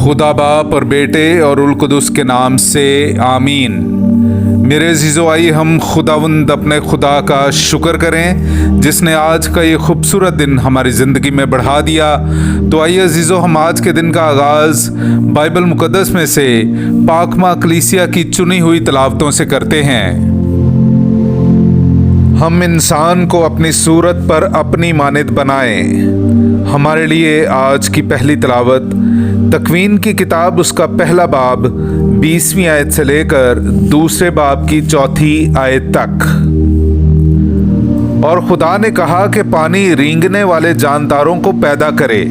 खुदा बाप और बेटे और उल कुदुस के नाम से आमीन। मेरे अज़ीज़ो, आइए हम खुदावंद अपने खुदा का शुक्र करें जिसने आज का ये खूबसूरत दिन हमारी ज़िंदगी में बढ़ा दिया। तो आइए अज़ीज़ो, हम आज के दिन का आगाज़ बाइबल मुक़द्दस में से पाकमा कलीसिया की चुनी हुई तिलावतों से करते हैं। हम इंसान को अपनी सूरत पर अपनी मानद बनाएं। हमारे लिए आज की पहली तिलावत तकवीन की किताब उसका पहला बाब 20वीं आयत से लेकर दूसरे बाब की 4थी आयत तक। और खुदा ने कहा कि पानी रेंगने वाले जानदारों को पैदा करे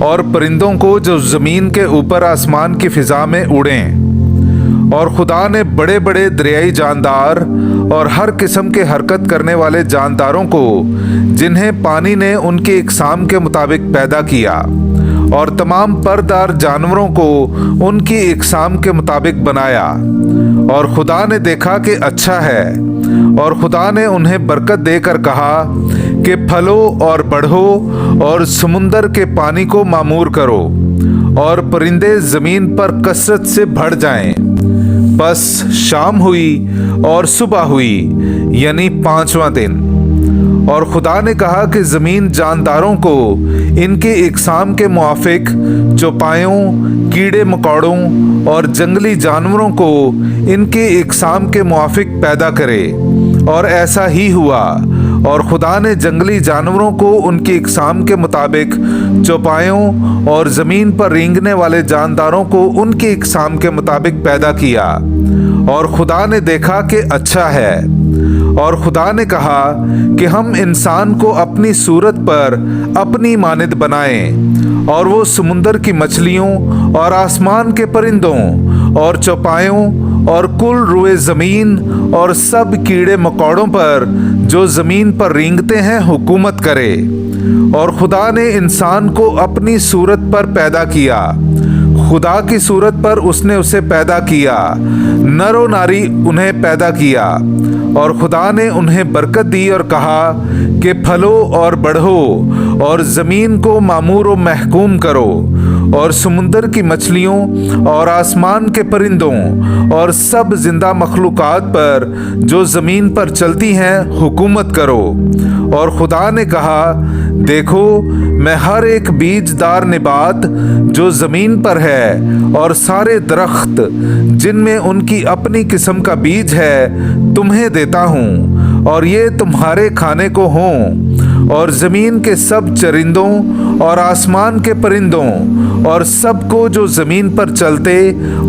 और परिंदों को जो ज़मीन के ऊपर आसमान की फ़िज़ा में उड़ें। और खुदा ने बड़े बड़े दरियाई जानदार और हर किस्म के हरकत करने वाले जानदारों को जिन्हें पानी ने उनके इकसाम के मुताबिक पैदा किया और तमाम परदार जानवरों को उनकी इकसाम के मुताबिक बनाया। और खुदा ने देखा कि अच्छा है। और खुदा ने उन्हें बरकत देकर कहा कि फलो और बढ़ो और समुंदर के पानी को मामूर करो और परिंदे ज़मीन पर कसरत से बढ़ जाएं। बस शाम हुई और सुबह हुई, यानी 5वां दिन। और खुदा ने कहा कि ज़मीन जानदारों को इनके इकसाम के मुआफिक चौपायों, कीड़े मकोड़ों और जंगली जानवरों को इनके इकसाम के मुआफिक पैदा करे। और ऐसा ही हुआ। और खुदा ने जंगली जानवरों को उनके इकसाम के मुताबिक चौपायों और ज़मीन पर रेंगने वाले जानदारों को उनके इकसाम के मुताबिक पैदा किया। और खुदा ने देखा कि अच्छा है। और खुदा ने कहा कि हम इंसान को अपनी सूरत पर अपनी मानद बनाएं और वो समुंदर की मछलियों और आसमान के परिंदों और चौपायों और कुल रुए ज़मीन और सब कीड़े मकोड़ों पर जो ज़मीन पर रेंगते हैं हुकूमत करे। और खुदा ने इंसान को अपनी सूरत पर पैदा किया, खुदा की सूरत पर उसने उसे पैदा किया, नर और नारी उन्हें पैदा किया। और खुदा ने उन्हें बरकत दी और कहा कि फलो और बढ़ो और ज़मीन को मामूर व महकूम करो और समुंदर की मछलियों और आसमान के परिंदों और सब जिंदा मखलूक़ात पर जो ज़मीन पर चलती हैं हुकूमत करो। और खुदा ने कहा, देखो, मैं हर एक बीजदार निबात जो ज़मीन पर है और सारे दरख्त जिनमें उनकी अपनी किस्म का बीज है तुम्हें देता हूँ और ये तुम्हारे खाने को हों। और ज़मीन के सब चरिंदों और आसमान के परिंदों और सबको जो ज़मीन पर चलते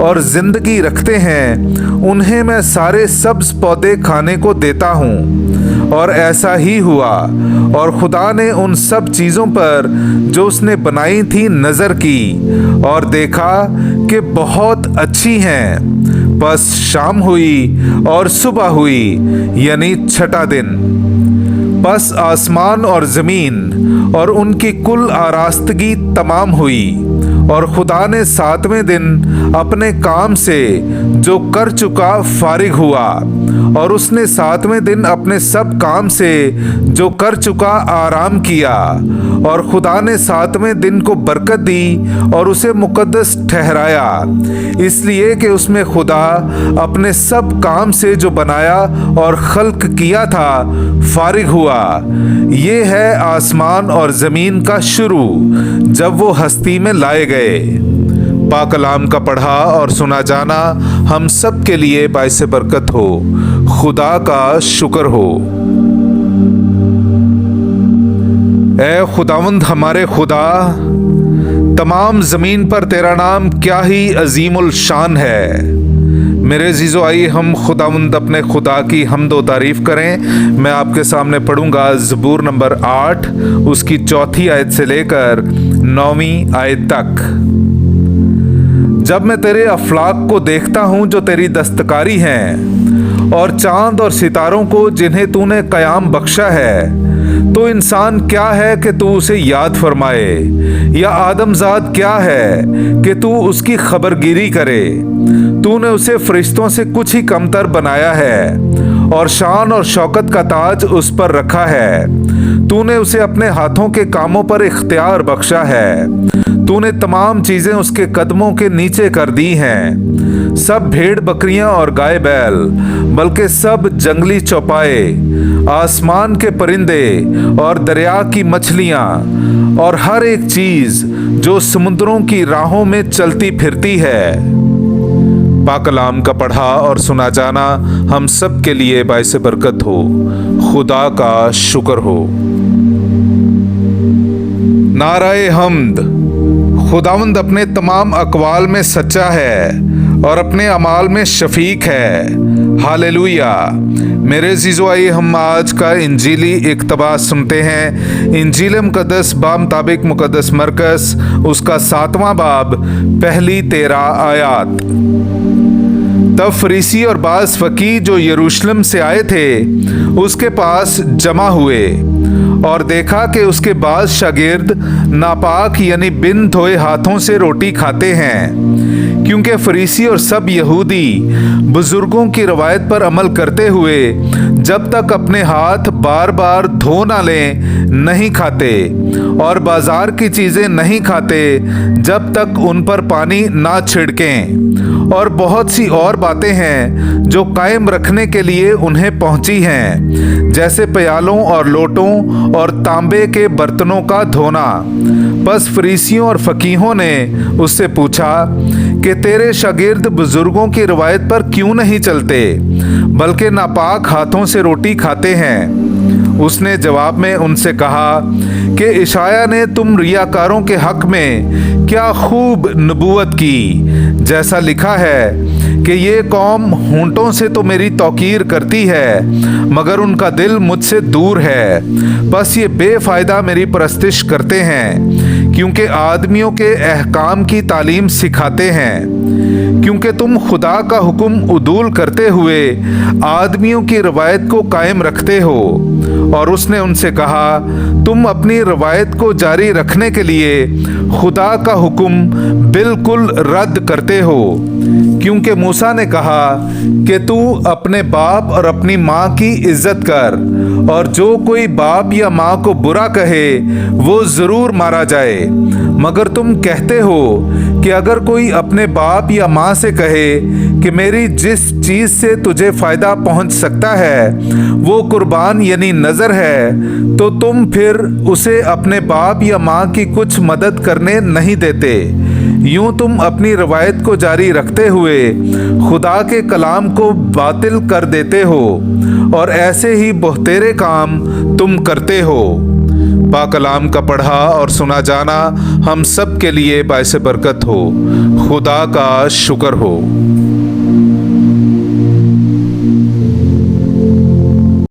और ज़िंदगी रखते हैं उन्हें मैं सारे सब्ज़ पौधे खाने को देता हूँ। और ऐसा ही हुआ। और खुदा ने उन सब चीज़ों पर जो उसने बनाई थी नज़र की और देखा कि बहुत अच्छी हैं। बस शाम हुई और सुबह हुई, यानी 6ठा दिन। बस आसमान और ज़मीन और उनकी कुल आरास्तगी तमाम हुई। और खुदा ने 7वें दिन अपने काम से जो कर चुका फारिग हुआ। और उसने 7वें दिन अपने सब काम से जो कर चुका आराम किया। और खुदा ने 7वें दिन को बरकत दी और उसे मुकद्दस ठहराया, इसलिए कि उसमें खुदा अपने सब काम से जो बनाया और खल्क किया था फारिग हुआ। ये है आसमान और ज़मीन का शुरू जब वो हस्ती में लाए गए। पाक कलाम का पढ़ा और सुना जाना हम सब के लिए बाइस बरकत हो। खुदा का शुक्र हो। ए खुदावंद हमारे खुदा, तमाम ज़मीन पर तेरा नाम क्या ही अजीमुल शान है। मेरे अज़ीज़ो, आइए हम खुदावंद अपने खुदा की हम्द व तारीफ़ करें। मैं आपके सामने पढ़ूंगा ज़बूर नंबर 8 उसकी 4थी आयत से लेकर 9वीं आयत तक। जब मैं तेरे अफलाक को देखता हूँ जो तेरी दस्तकारी हैं और चांद और सितारों को जिन्हें तूने क़याम बख्शा है, तो इंसान क्या है कि तू उसे याद फरमाए, या आदमजाद क्या है कि तू उसकी खबरगिरी करे। तूने उसे फरिश्तों से कुछ ही कमतर बनाया है और शान और शौकत का ताज उस पर रखा है। तूने उसे अपने हाथों के कामों पर इख्तियार बख्शा है। तूने तमाम चीजें उसके कदमों के नीचे कर दी हैं, सब भेड़ बकरियां और गाय बैल, बल्कि सब जंगली चौपाए, आसमान के परिंदे और दरिया की मछलियां और हर एक चीज जो समुद्रों की राहों में चलती फिरती है। पाक कलाम का पढ़ा और सुना जाना हम सब के लिए बाइस बरकत हो। खुदा का शुक्र हो। नाराए हम्द। खुदावंद अपने तमाम अक़वाल में सच्चा है और अपने अमाल में शफीक है। हालेलुया। मेरे अज़ीज़ो, आइए हम आज का इंजीली इक़्तिबास सुनते हैं। इंजील मुक़द्दस बामुताबिक मुक़द्दस मरकस उसका 7वां बाब पहली 13 आयात। तब फरीसी और बाज़ फ़कीह जो यरूशलेम से आए थे उसके पास जमा हुए और देखा कि उसके बाज़ शागिर्द नापाक यानी बिन धोए हाथों से रोटी खाते हैं, क्योंकि फरीसी और सब यहूदी बुजुर्गों की रवायत पर अमल करते हुए जब तक अपने हाथ बार बार धो ना लें नहीं खाते, और बाजार की चीज़ें नहीं खाते जब तक उन पर पानी ना छिड़कें। और बहुत सी और बातें हैं जो कायम रखने के लिए उन्हें पहुंची हैं, जैसे प्यालों और लोटों और तांबे के बर्तनों का धोना। बस फरीसियों और फकीहों ने उससे पूछा कि तेरे शागिर्द बुजुर्गों की रवायत पर क्यों नहीं चलते, बल्कि नापाक हाथों से रोटी खाते हैं। उसने जवाब में उनसे कहा कि इशाया ने तुम रियाकारों के हक में क्या खूब नबूवत की, जैसा लिखा है कि ये कौम होंठों से तो मेरी तौकीर करती है, मगर उनका दिल मुझसे दूर है। बस ये बेफायदा मेरी परस्तिश करते हैं, क्योंकि आदमियों के अहकाम की तालीम सिखाते हैं। क्योंकि तुम खुदा का हुक्म उदूल करते हुए आदमियों की रवायत को कायम रखते हो। और उसने उनसे कहा, तुम अपनी रवायत को जारी रखने के लिए खुदा का हुक्म बिल्कुल रद्द करते हो, क्योंकि मूसा ने कहा कि तू अपने बाप और अपनी माँ की इज्जत कर, और जो कोई बाप या माँ को बुरा कहे वो ज़रूर मारा जाए। मगर तुम कहते हो कि अगर कोई अपने बाप या माँ से कहे कि मेरी जिस चीज़ से तुझे फ़ायदा पहुँच सकता है वो कुर्बान यानी नज़र है, तो तुम फिर उसे अपने बाप या माँ की कुछ मदद करने नहीं देते। यूं तुम अपनी रवायत को जारी रखते हुए खुदा के कलाम को बातिल कर देते हो, और ऐसे ही बहुतेरे काम तुम करते हो। पाक कलाम का पढ़ा और सुना जाना हम सब के लिए बाइस बरकत हो। खुदा का शुक्र हो।